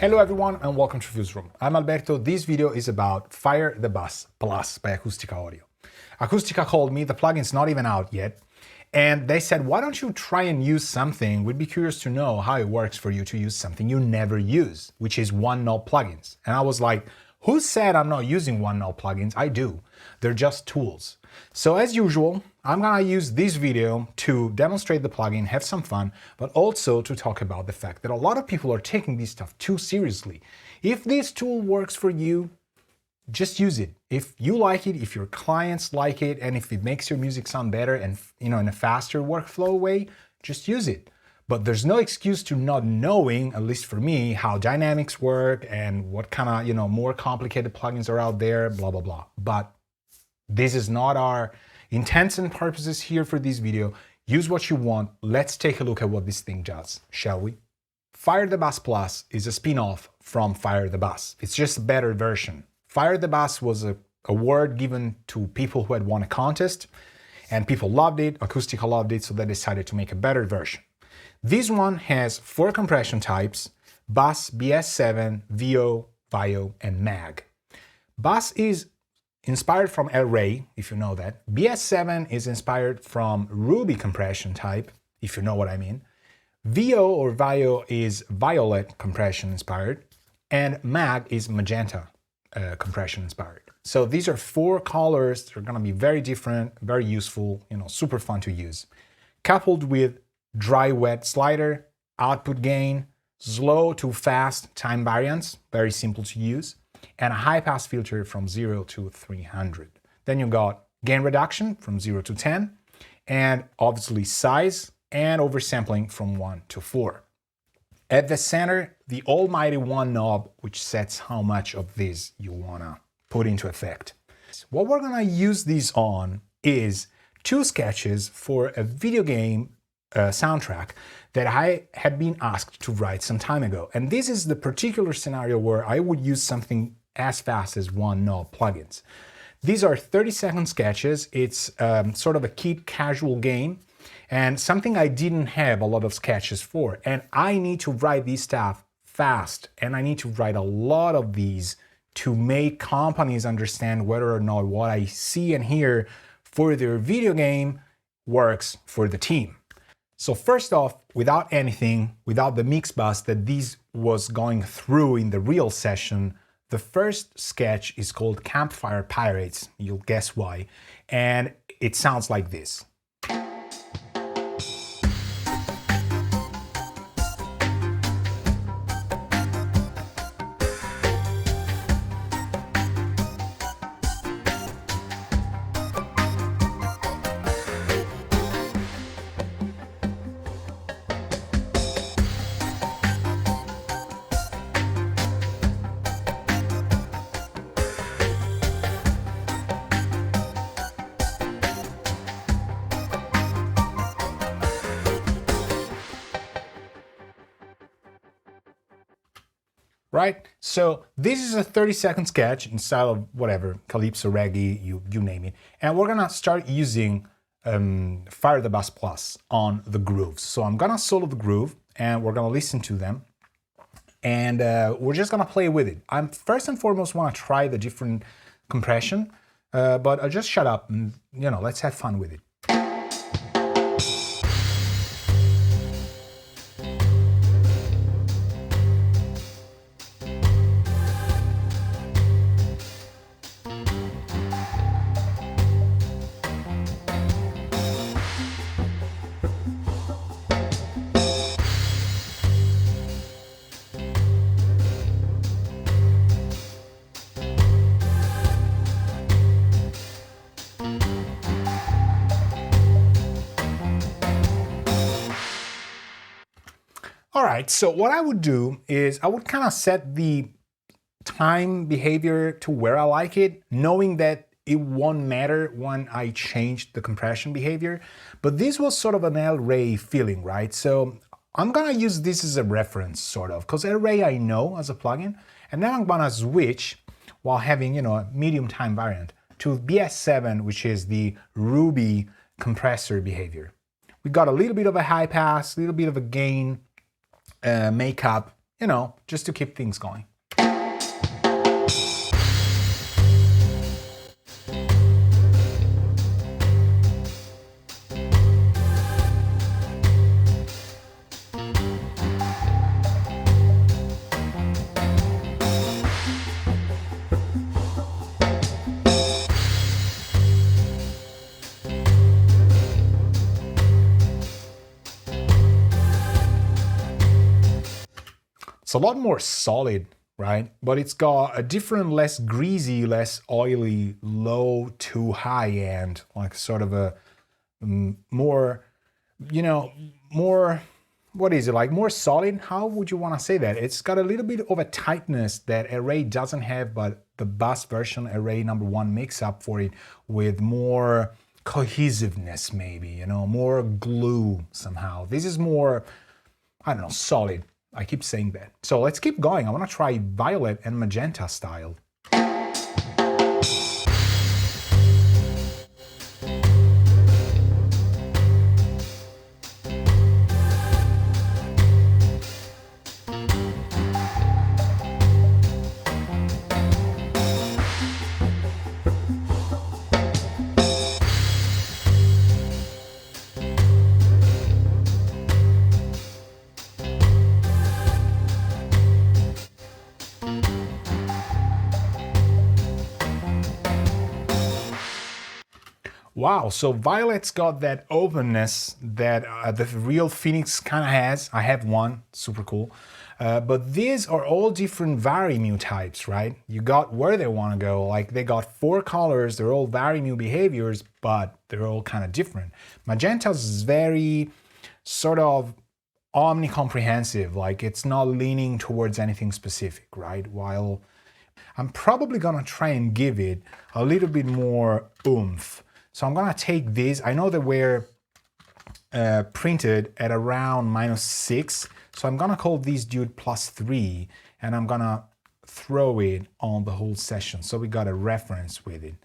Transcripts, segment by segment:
Hello everyone and welcome to Fuse Room. I'm Alberto. This video is about Fire the Bus Plus by Acustica Audio. Acustica called me, the plugin's not even out yet, and they said, why don't you try and use something? We'd be curious to know how it works for you to use something you never use, which is one-note plugins. And I was like, who said I'm not using one-note plugins? I do. They're just tools. So as usual, I'm gonna use this video to demonstrate the plugin, have some fun, but also to talk about the fact that a lot of people are taking this stuff too seriously. If this tool works for you, just use it. If you like it, if your clients like it, and if it makes your music sound better and in a faster workflow way, just use it. But there's no excuse to not knowing, at least for me, how dynamics work and what kind of more complicated plugins are out there, blah blah blah. But this is not our intents and purposes here for this video. Use what you want. Let's take a look at what this thing does, shall we? Fire the Bus Plus is a spin-off from Fire the Bus. It's just a better version. Fire the Bus was a award given to people who had won a contest, and people loved it, Acustica loved it, so they decided to make a better version. This one has 4 compression types: Bus, BS7, VO, VIO, and MAG. Bus is inspired from Array, if you know that. BS7 is inspired from Ruby compression type, if you know what I mean. VO or VIO is Violet compression inspired, and MAG is Magenta compression inspired. So these are 4 colors. They're gonna be very different, very useful, super fun to use. Coupled with dry-wet slider, output gain, slow to fast time variants, very simple to use, and a high-pass filter from 0 to 300. Then you got gain reduction from 0 to 10, and obviously size and oversampling from 1 to 4. At the center, the almighty one knob, which sets how much of this you wanna put into effect. What we're gonna use these on is 2 sketches for a video game soundtrack that I had been asked to write some time ago. And this is the particular scenario where I would use something as fast as one-note plugins. These are 30-second sketches. It's sort of a keep casual game, and something I didn't have a lot of sketches for. And I need to write these stuff fast, and I need to write a lot of these to make companies understand whether or not what I see and hear for their video game works for the team. So first off, without anything, without the mix bus that this was going through in the real session, the first sketch is called Campfire Pirates, you'll guess why, and it sounds like this. Right? So this is a 30-second sketch in style of whatever, calypso, reggae, you name it. And we're gonna start using Fire the Bus Plus on the grooves. So I'm gonna solo the groove and we're gonna listen to them. And we're just gonna play with it. I'm first and foremost wanna try the different compression, but I'll just shut up and let's have fun with it. All right, so what I would do is I would kind of set the time behavior to where I like it, knowing that it won't matter when I change the compression behavior. But this was sort of an Array feeling, right? So I'm gonna use this as a reference, sort of, because Array I know as a plugin, and then I'm gonna switch while having, a medium time variant to BS7, which is the Ruby compressor behavior. We got a little bit of a high pass, a little bit of a gain, makeup, you know, just to keep things going. It's a lot more solid, right? But it's got a different, less greasy, less oily, low to high end, like sort of a more, you know, more, what is it, like more solid? How would you want to say that? It's got a little bit of a tightness that Array doesn't have, but the Bass version Array #1 makes up for it with more cohesiveness, maybe, you know, more glue somehow. This is more, I don't know, solid. I keep saying that. So let's keep going. I want to try violet and magenta style. Wow, so Violet's got that openness that the real Phoenix kind of has. I have one, super cool. But these are all different vari-mu types, right? You got where they want to go. Like they got 4 colors, they're all vari-mu behaviors, but they're all kind of different. Magenta's is very sort of omnicomprehensive, like it's not leaning towards anything specific, right? While I'm probably gonna try and give it a little bit more oomph. So I'm gonna take this. I know they were printed at around -6. So I'm gonna call this dude +3 and I'm gonna throw it on the whole session. So we got a reference with it.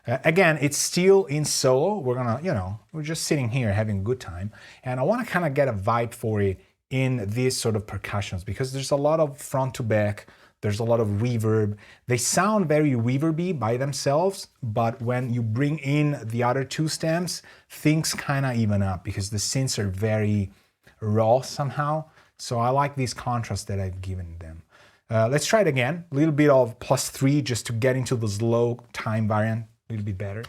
Again, it's still in solo. We're gonna, you know, we're just sitting here having a good time. And I wanna kind of get a vibe for it in these sort of percussions because there's a lot of front to back. There's a lot of reverb. They sound very reverby by themselves, but when you bring in the other 2 stems, things kind of even up because the synths are very raw somehow. So I like this contrast that I've given them. Let's try it again. A little bit of +3 just to get into the slow time variant a little bit better.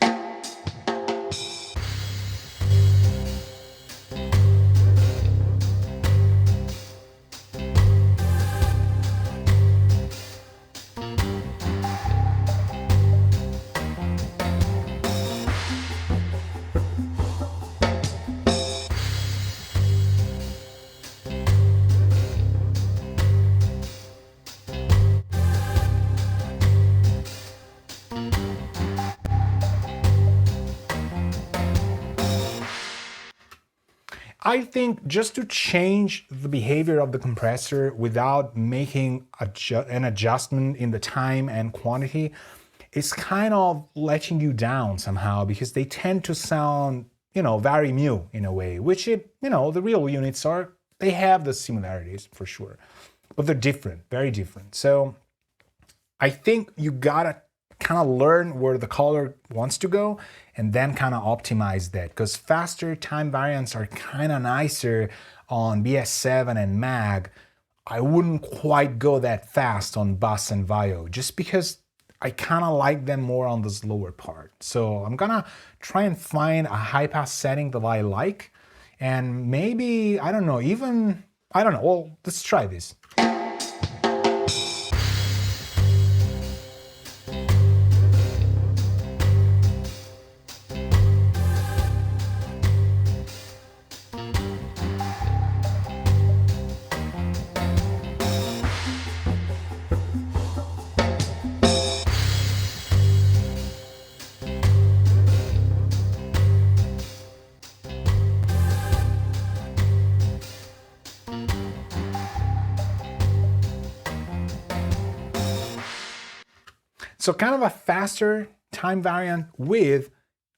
I think just to change the behavior of the compressor without making an adjustment in the time and quantity, it's kind of letting you down somehow because they tend to sound, you know, very mu in a way, which it, you know, the real units are, they have the similarities for sure, but they're different, very different. So I think you gotta kind of learn where the color wants to go and then kind of optimize that because faster time variants are kind of nicer on BS7 and Mag. I wouldn't quite go that fast on Bass and Vio just because I kind of like them more on the slower part. So I'm gonna try and find a high pass setting that I like and maybe, I don't know, even, I don't know, well, let's try this. So kind of a faster time variant with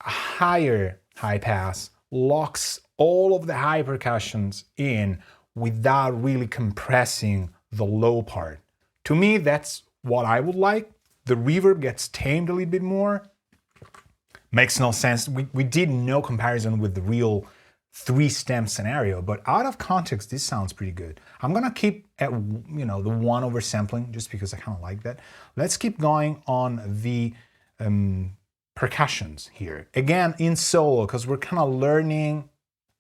a higher high pass locks all of the high percussions in without really compressing the low part. To me, that's what I would like. The reverb gets tamed a little bit more. Makes no sense. We did no comparison with the real 3-stem scenario, but out of context, this sounds pretty good. I'm gonna keep at, you know, the 1 over sampling just because I kind of like that. Let's keep going on the percussions here. Again, in solo, because we're kind of learning,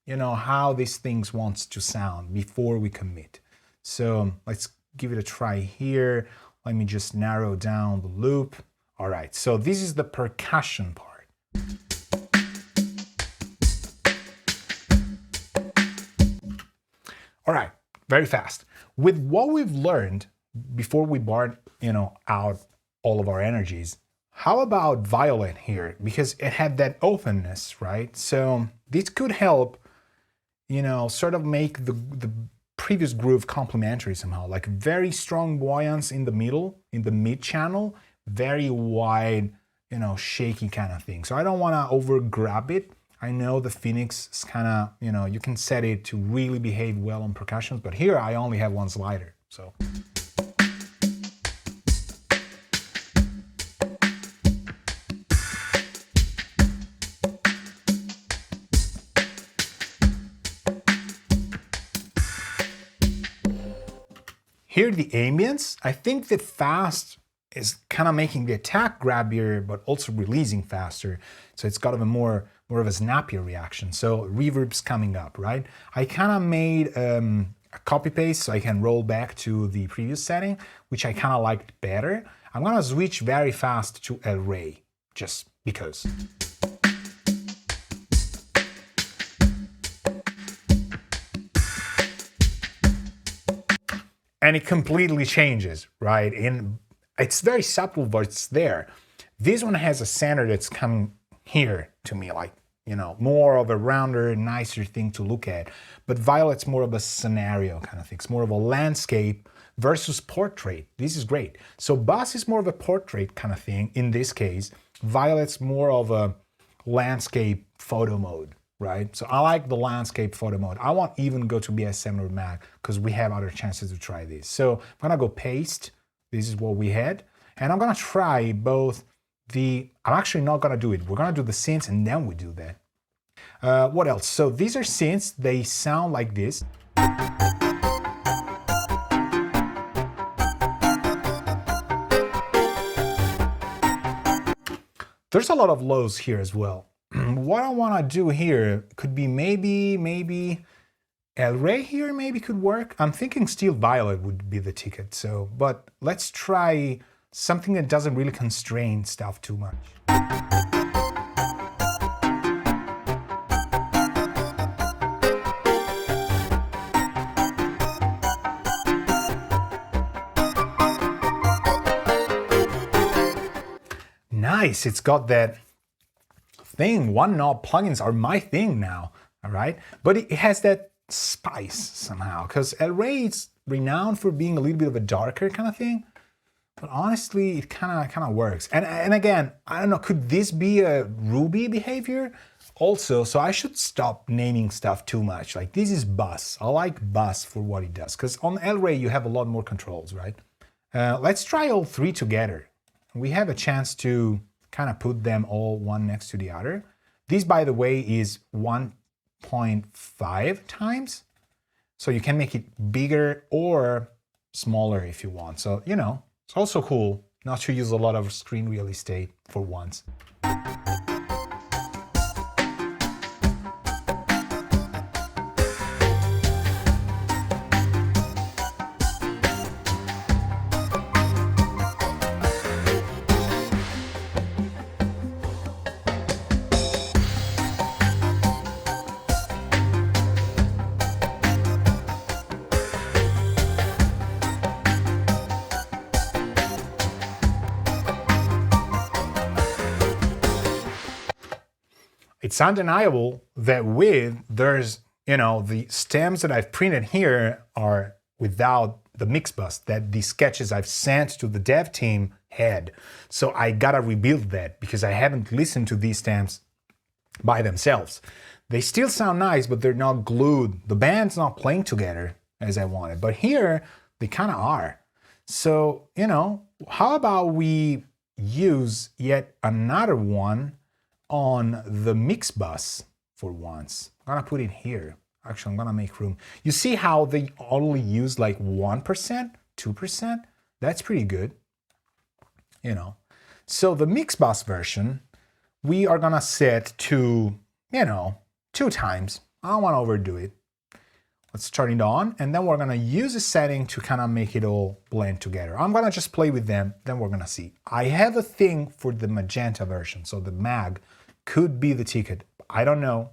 you know, how these things wants to sound before we commit. So let's give it a try here. Let me just narrow down the loop. All right, so this is the percussion part. All right, very fast. With what we've learned before we barred, you know, out all of our energies, how about violet here? Because it had that openness, right? So this could help, you know, sort of make the previous groove complementary somehow, like very strong buoyance in the middle, in the mid channel, very wide, you know, shaky kind of thing. So I don't want to over grab it. I know the Phoenix is kind of, you know, you can set it to really behave well on percussions, but here I only have one slider, so. Here the ambience, I think the fast is kind of making the attack grabbier, but also releasing faster. So it's got a more of a snappier reaction. So reverb's coming up, right? I kind of made a copy paste so I can roll back to the previous setting, which I kind of liked better. I'm gonna switch very fast to El Rey, just because. And it completely changes, right? And it's very subtle, but it's there. This one has a center that's coming here to me, like, you know, more of a rounder, nicer thing to look at. But violet's more of a scenario kind of thing. It's more of a landscape versus portrait. This is great. So bass is more of a portrait kind of thing in this case. Violet's more of a landscape photo mode, right? So I like the landscape photo mode. I won't even go to BS7 or Mac because we have other chances to try this. So I'm gonna go paste. This is what we had. And I'm gonna try both I'm actually not gonna do it. We're gonna do the synths and then we do that. What else? So these are synths. They sound like this. There's a lot of lows here as well. What I want to do here could be maybe El Rey here maybe could work. I'm thinking Steel Violet would be the ticket. So, but let's try something that doesn't really constrain stuff too much. Nice, it's got that thing. One knob plugins are my thing now, all right? But it has that spice somehow, because El Rey is renowned for being a little bit of a darker kind of thing. But honestly, it kind of works. And again, I don't know, could this be a Ruby behavior? Also, so I should stop naming stuff too much. Like this is Bus. I like Bus for what it does, because on El Rey you have a lot more controls, right? Let's try all three together. We have a chance to kind of put them all one next to the other. This, by the way, is 1.5 times. So you can make it bigger or smaller if you want. So, you know, it's also cool not to use a lot of screen real estate for once. It's undeniable that there's, you know, the stems that I've printed here are without the mix bus that the sketches I've sent to the dev team had. So I gotta rebuild that because I haven't listened to these stems by themselves. They still sound nice, but they're not glued. The band's not playing together as I wanted. But here, They kind of are. So, you know, how about we use yet another one on the mix bus for once. I'm gonna put it here. Actually, I'm gonna make room. You see how they only use like 1%, 2%? That's pretty good, you know. So the mix bus version, we are gonna set to, you know, 2 times. I don't wanna overdo it. Let's turn it on, and then we're gonna use a setting to kind of make it all blend together. I'm gonna just play with them, then we're gonna see. I have a thing for the magenta version, so the mag could be the ticket. I don't know.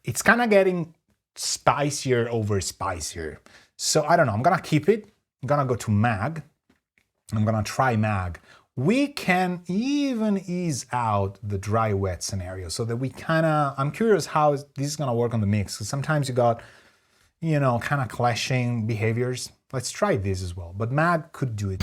It's kind of getting spicier over spicier. So I don't know, I'm gonna keep it. I'm gonna go to mag. I'm gonna try mag. We can even ease out the dry wet scenario so that we kind of, I'm curious how this is gonna work on the mix. Because sometimes you got, you know, kind of clashing behaviors. Let's try this as well, but mag could do it.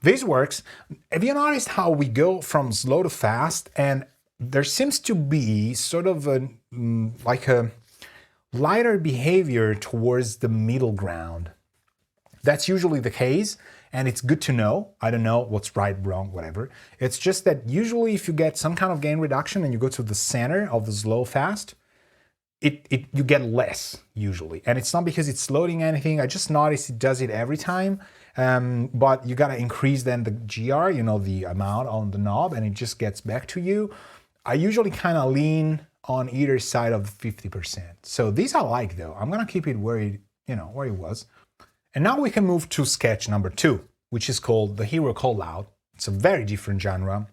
This works. Have you noticed how we go from slow to fast, and there seems to be sort of a like a lighter behavior towards the middle ground? That's usually the case, and it's good to know. I don't know what's right, wrong, whatever. It's just that usually if you get some kind of gain reduction and you go to the center of the slow fast, you get less usually. And it's not because it's loading anything. I just noticed it does it every time. But you gotta increase then the GR, you know, the amount on the knob, and it just gets back to you. I usually kind of lean on either side of 50%. So these I like though. I'm gonna keep it where it, you know, where it was. And now we can move to sketch number 2, which is called the Hero Call Out. It's a very different genre,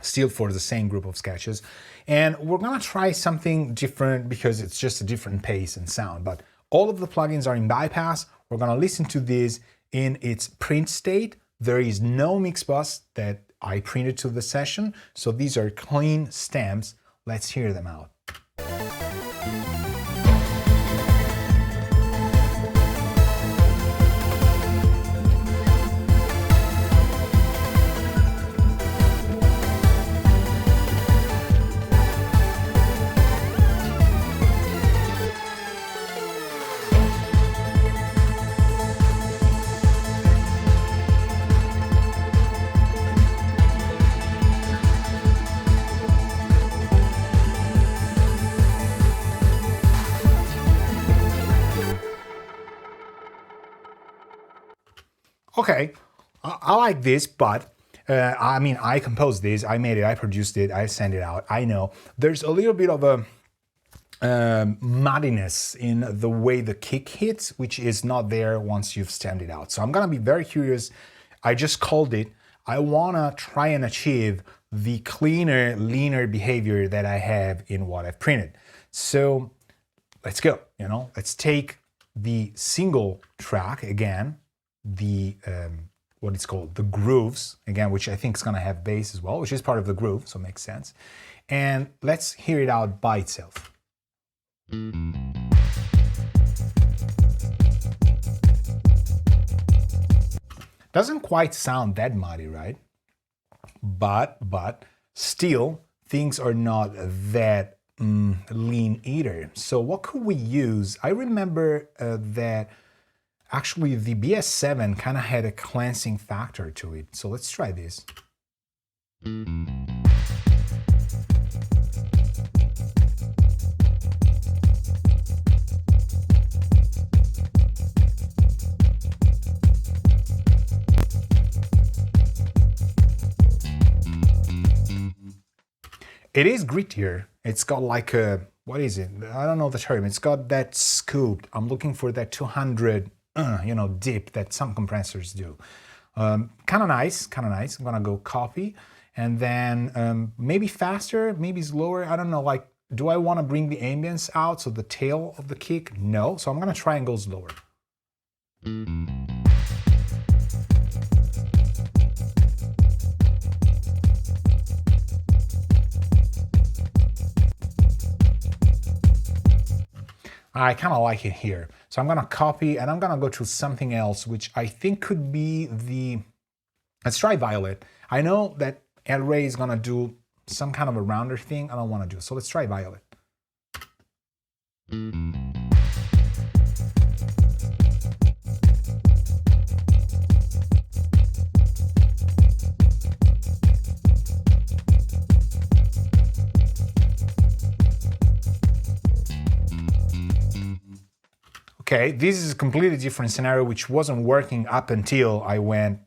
still for the same group of sketches. And we're gonna try something different because it's just a different pace and sound. But all of the plugins are in bypass. We're gonna listen to this in its print state. There is no mix bus that I printed to the session, so these are clean stems. Let's hear them out. Okay, I like this, but I mean, I composed this, I made it, I produced it, I sent it out. I know there's a little bit of a muddiness in the way the kick hits, which is not there once you've stemmed it out. So I'm gonna be very curious. I just called it. I wanna try and achieve the cleaner, leaner behavior that I have in what I've printed. So let's go, you know, let's take the single track again, the what it's called, the grooves again, which I think is gonna have bass as well, which is part of the groove, so it makes sense. And let's hear it out by itself. Doesn't quite sound that muddy, right? But still, things are not that lean either. So what could we use? I remember that actually the BS7 kind of had a cleansing factor to it. So let's try this. it is grittier. It's got like a, what is it? I don't know the term. It's got that scooped. I'm looking for that 200, dip that some compressors do. Kind of nice, kind of nice. I'm gonna go copy, and then maybe faster, maybe slower. I don't know, like, do I want to bring the ambience out, so the tail of the kick? No, so I'm gonna try and go slower. I kind of like it here. So I'm gonna copy and I'm gonna go to something else, which I think could be the, let's try Violet. I know that El Rey is gonna do some kind of a rounder thing I don't wanna do. So let's try Violet. Okay, this is a completely different scenario which wasn't working up until I went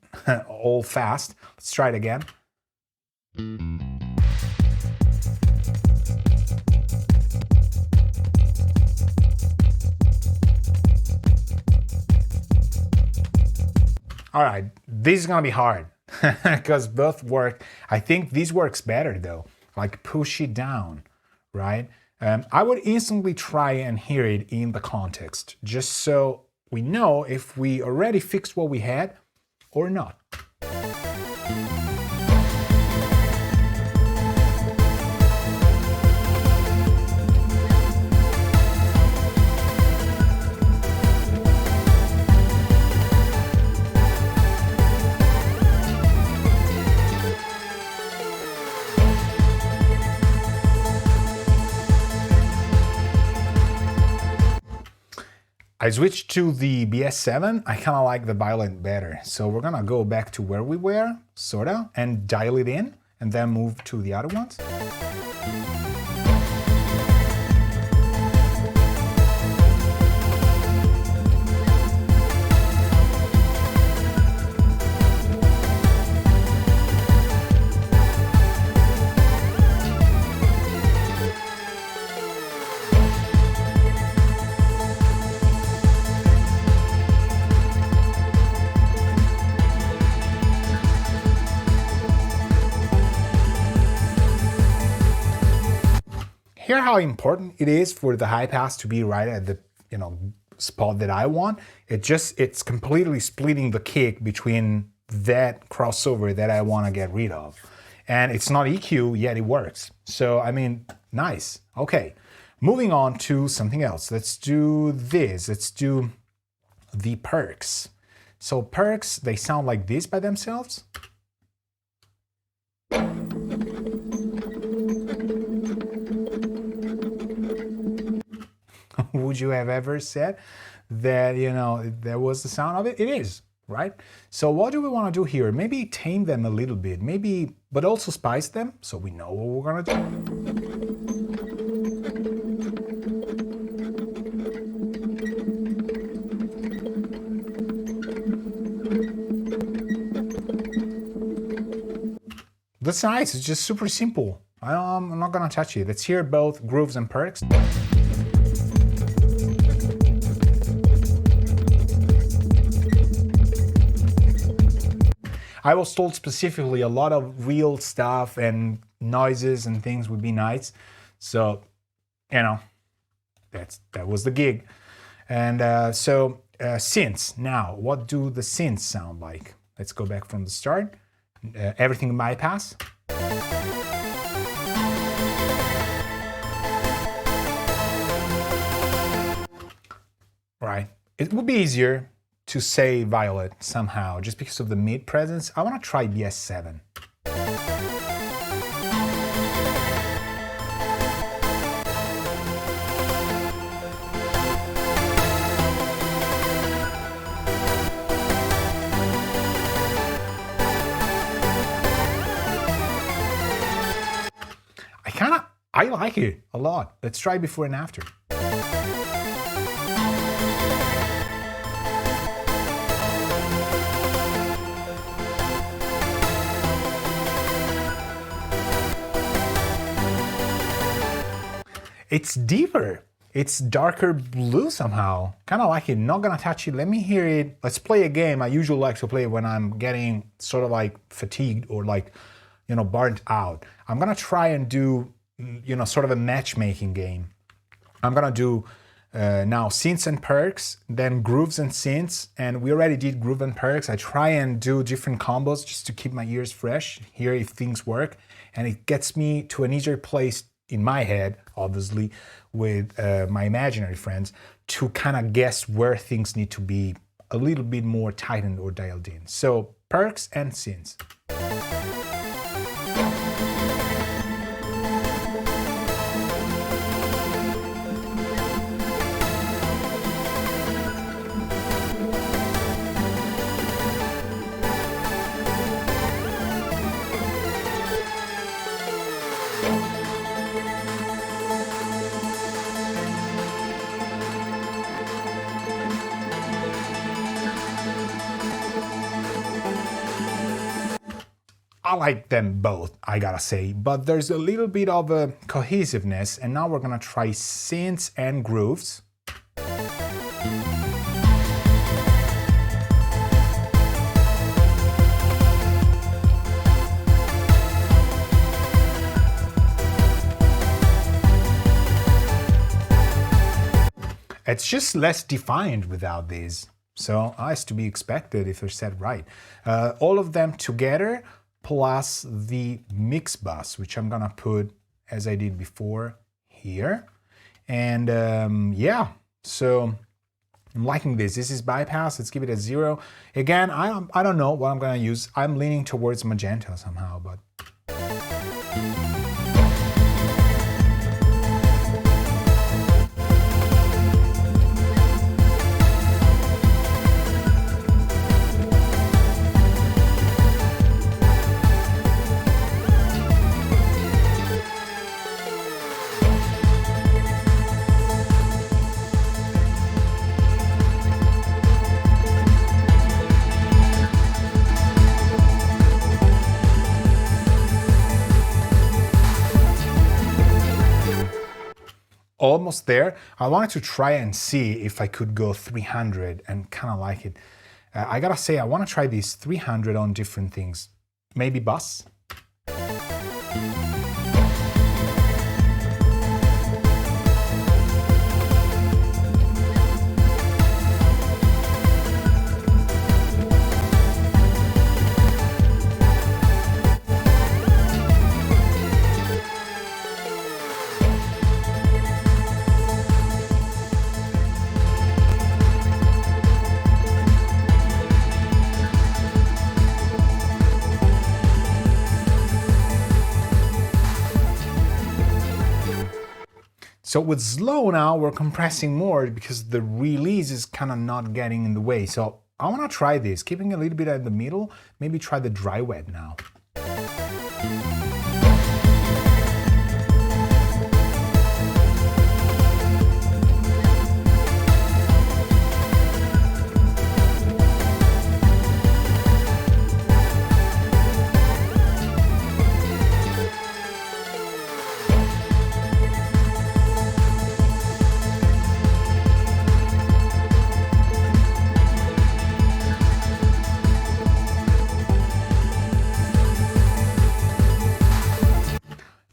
all fast. Let's try it again. All right, this is gonna be hard because both work. I think this works better though, like push it down, right? I would instantly try and hear it in the context, just so we know if we already fixed what we had or not. I switched to the BS7. I kind of like the Violet better. So we're gonna go back to where we were, sorta, and dial it in, and then move to the other ones. Hear how important it is for the high pass to be right at the spot that I want. It's completely splitting the kick between that crossover that I want to get rid of. And it's not EQ, yet it works. So I mean, nice. Okay, moving on to something else. Let's do this. Let's do the perks. So perks, they sound like this by themselves. Would you have ever said that, there was the sound of it? It is, right? So what do we want to do here? Maybe tame them a little bit, but also spice them so we know what we're going to do. That's nice. It's just super simple. I'm not going to touch it. Let's hear both grooves and perks. I was told specifically a lot of real stuff and noises and things would be nice. So, that was the gig. And synths. Now, what do the synths sound like? Let's go back from the start. Everything bypass. Right. It would be easier to say Violet somehow, just because of the mid presence. I want to try BS7. I like it a lot. Let's try before and after. It's deeper. It's darker blue somehow. Kind of like it. Not gonna touch it. Let me hear it. Let's play a game. I usually like to play when I'm getting sort of like fatigued or like, burnt out. I'm gonna try and do, sort of a matchmaking game. I'm gonna do now synths and perks, then grooves and synths, and we already did groove and perks. I try and do different combos just to keep my ears fresh, hear if things work, and it gets me to an easier place in my head, obviously, with my imaginary friends, to kind of guess where things need to be a little bit more tightened or dialed in. So perks and synths. I like them both, I gotta say, but there's a little bit of a cohesiveness, and now we're gonna try synths and grooves. It's just less defined without these, so that's to be expected if they're set right. All of them together, plus the mix bus, which I'm gonna put, as I did before, here. And yeah, so I'm liking this. This is bypass, let's give it a 0. Again, I don't know what I'm gonna use. I'm leaning towards magenta somehow, but... almost there. I wanted to try and see if I could go 300 and kind of like it. I gotta say, I want to try these 300 on different things. Maybe bus? So with slow now, we're compressing more because the release is kind of not getting in the way. So I want to try this, keeping a little bit in the middle, maybe try the dry wet now.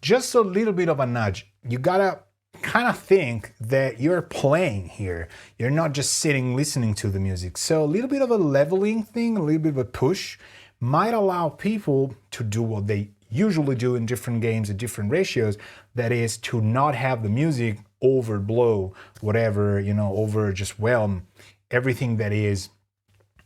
Just a little bit of a nudge. You gotta kind of think that you're playing here. You're not just sitting listening to the music. So a little bit of a leveling thing, a little bit of a push might allow people to do what they usually do in different games at different ratios. That is to not have the music overblow whatever, over just whelm everything that is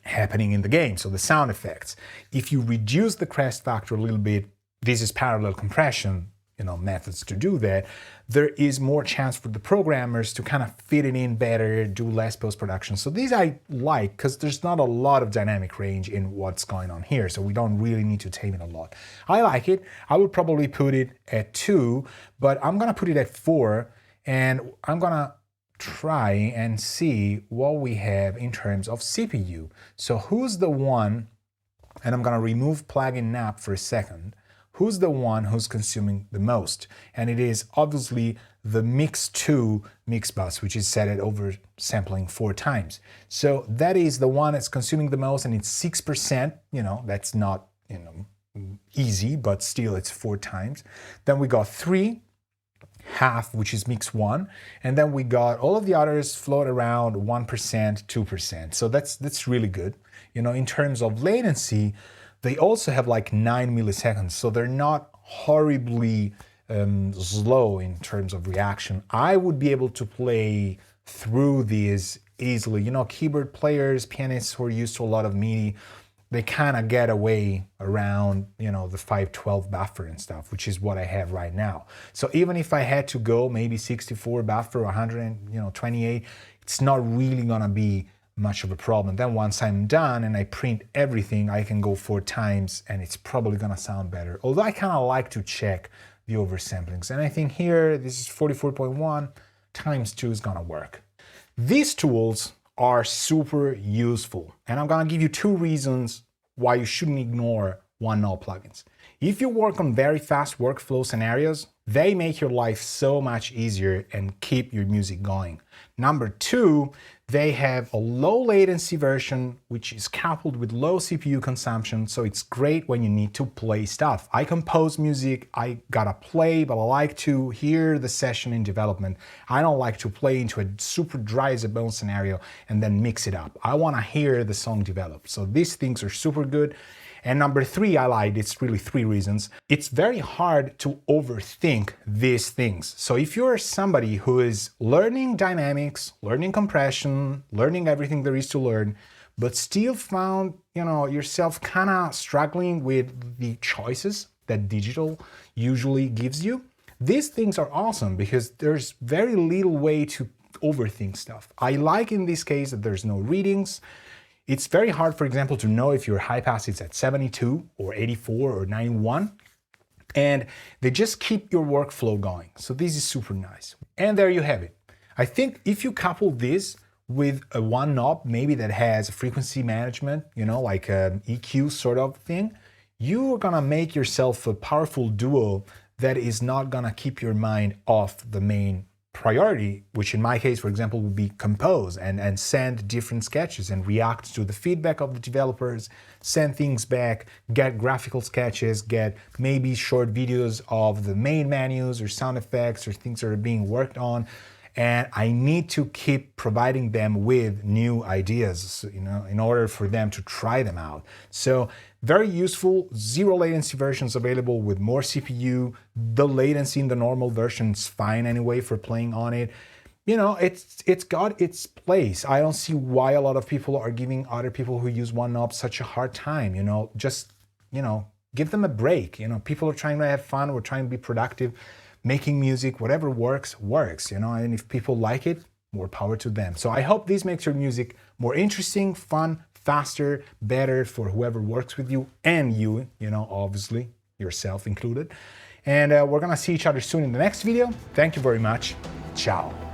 happening in the game. So the sound effects. If you reduce the crest factor a little bit, this is parallel compression, methods to do that, there is more chance for the programmers to kind of fit it in better, do less post-production. So these I like because there's not a lot of dynamic range in what's going on here, so we don't really need to tame it a lot. I like it. I would probably put it at 2, but I'm gonna put it at 4, and I'm gonna try and see what we have in terms of CPU. So who's the one, and I'm gonna remove plugin nap for a second, who's the one who's consuming the most? And it is obviously the Mix 2 mix bus, which is set at oversampling 4 times. So that is the one that's consuming the most, and it's 6%. You know, that's not, you know, easy, but still it's 4 times. Then we got 3, half, which is mix 1, and then we got all of the others float around 1%, 2%. So that's really good. You know, in terms of latency, they also have like 9 milliseconds, so they're not horribly slow in terms of reaction. I would be able to play through these easily. You know, keyboard players, pianists who are used to a lot of MIDI, they kind of get away around, you know, the 512 buffer and stuff, which is what I have right now. So even if I had to go maybe 64 buffer, 128, it's not really gonna be much of a problem. Then once I'm done and I print everything, I can go 4 times and it's probably gonna sound better. Although I kind of like to check the oversamplings. And I think here, this is 44.1 times 2 is gonna work. These tools are super useful, and I'm gonna give you 2 reasons why you shouldn't ignore one-knob plugins. If you work on very fast workflow scenarios, they make your life so much easier and keep your music going. Number 2, they have a low latency version, which is coupled with low CPU consumption, so it's great when you need to play stuff. I compose music, I gotta play, but I like to hear the session in development. I don't like to play into a super dry as a bone scenario and then mix it up. I wanna hear the song develop. So these things are super good. And number 3, I lied, it's really 3 reasons. It's very hard to overthink these things. So if you're somebody who is learning dynamics, learning compression, learning everything there is to learn, but still found, you know, yourself kind of struggling with the choices that digital usually gives you, these things are awesome because there's very little way to overthink stuff. I like in this case that there's no readings. It's very hard, for example, to know if your high pass is at 72 or 84 or 91, and they just keep your workflow going. So this is super nice. And there you have it. I think if you couple this with a one knob, maybe that has frequency management, you know, like an EQ sort of thing, you're gonna make yourself a powerful duo that is not gonna keep your mind off the main priority, which in my case, for example, would be compose and send different sketches and react to the feedback of the developers, send things back, get graphical sketches, get maybe short videos of the main menus or sound effects or things that are being worked on. And I need to keep providing them with new ideas, you know, in order for them to try them out. So very useful, 0 latency versions available with more CPU. The latency in the normal version is fine anyway for playing on it. You know, it's got its place. I don't see why a lot of people are giving other people who use one knob such a hard time, you know, just, you know, give them a break. You know, people are trying to have fun, we're trying to be productive. Making music, whatever works, works, you know, and if people like it, more power to them. So I hope this makes your music more interesting, fun, faster, better for whoever works with you and you know, obviously, yourself included. And we're gonna see each other soon in the next video. Thank you very much. Ciao.